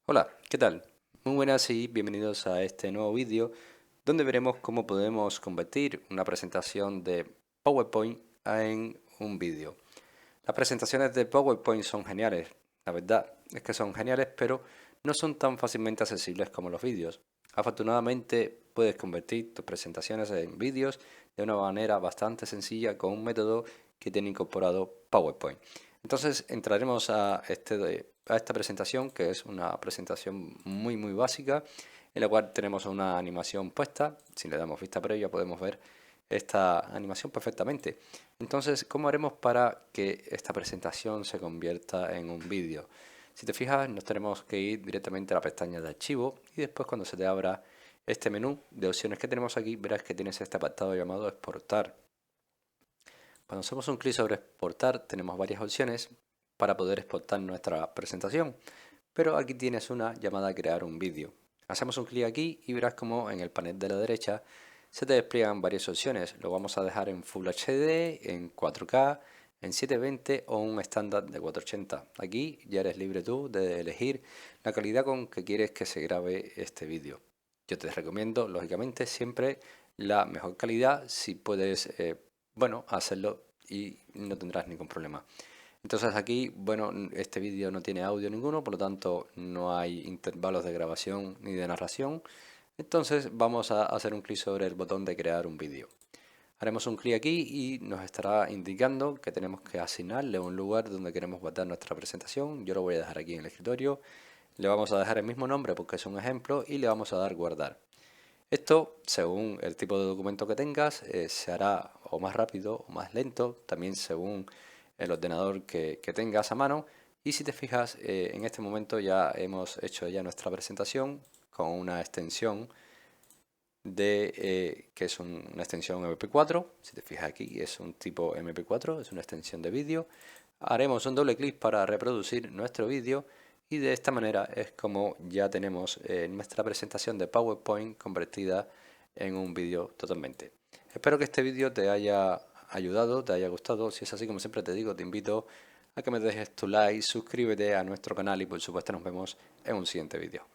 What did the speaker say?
Hola, ¿qué tal? Muy buenas y bienvenidos a este nuevo vídeo donde veremos cómo podemos convertir una presentación de PowerPoint en un vídeo. Las presentaciones de PowerPoint son geniales, la verdad es que son geniales, pero no son tan fácilmente accesibles como los vídeos. Afortunadamente puedes convertir tus presentaciones en vídeos de una manera bastante sencilla con un método que tiene incorporado PowerPoint. Entonces entraremos a esta presentación, que es una presentación muy básica, en la cual tenemos una animación puesta. Si le damos vista previa podemos ver esta animación perfectamente. Entonces, ¿cómo haremos para que esta presentación se convierta en un vídeo? Si te fijas, nos tenemos que ir directamente a la pestaña de archivo y después cuando se te abra este menú de opciones que tenemos aquí, verás que tienes este apartado llamado exportar. Cuando hacemos un clic sobre exportar, tenemos varias opciones para poder exportar nuestra presentación, pero aquí tienes una llamada crear un vídeo. Hacemos un clic aquí y verás como en el panel de la derecha se te despliegan varias opciones. Lo vamos a dejar en Full HD, en 4K, en 720 o un estándar de 480. Aquí ya eres libre tú de elegir la calidad con que quieres que se grabe este vídeo. Yo te recomiendo, lógicamente, siempre la mejor calidad si puedes, hacerlo y no tendrás ningún problema. Entonces aquí, bueno, este vídeo no tiene audio ninguno, por lo tanto no hay intervalos de grabación ni de narración. Entonces vamos a hacer un clic sobre el botón de crear un vídeo. Haremos un clic aquí y nos estará indicando que tenemos que asignarle un lugar donde queremos guardar nuestra presentación. Yo lo voy a dejar aquí en el escritorio. Le vamos a dejar el mismo nombre porque es un ejemplo y le vamos a dar guardar. Esto, según el tipo de documento que tengas, se hará o más rápido o más lento, también según el ordenador que tengas a mano. Y si te fijas, en este momento ya hemos hecho ya nuestra presentación con una extensión que es una extensión MP4. Si te fijas aquí, es un tipo MP4, es una extensión de vídeo. Haremos un doble clic para reproducir nuestro vídeo y de esta manera es como ya tenemos nuestra presentación de PowerPoint convertida en un vídeo totalmente. Espero que este vídeo te haya ayudado, te haya gustado. Si es así, como siempre te digo, te invito a que me dejes tu like, suscríbete a nuestro canal y por supuesto nos vemos en un siguiente vídeo.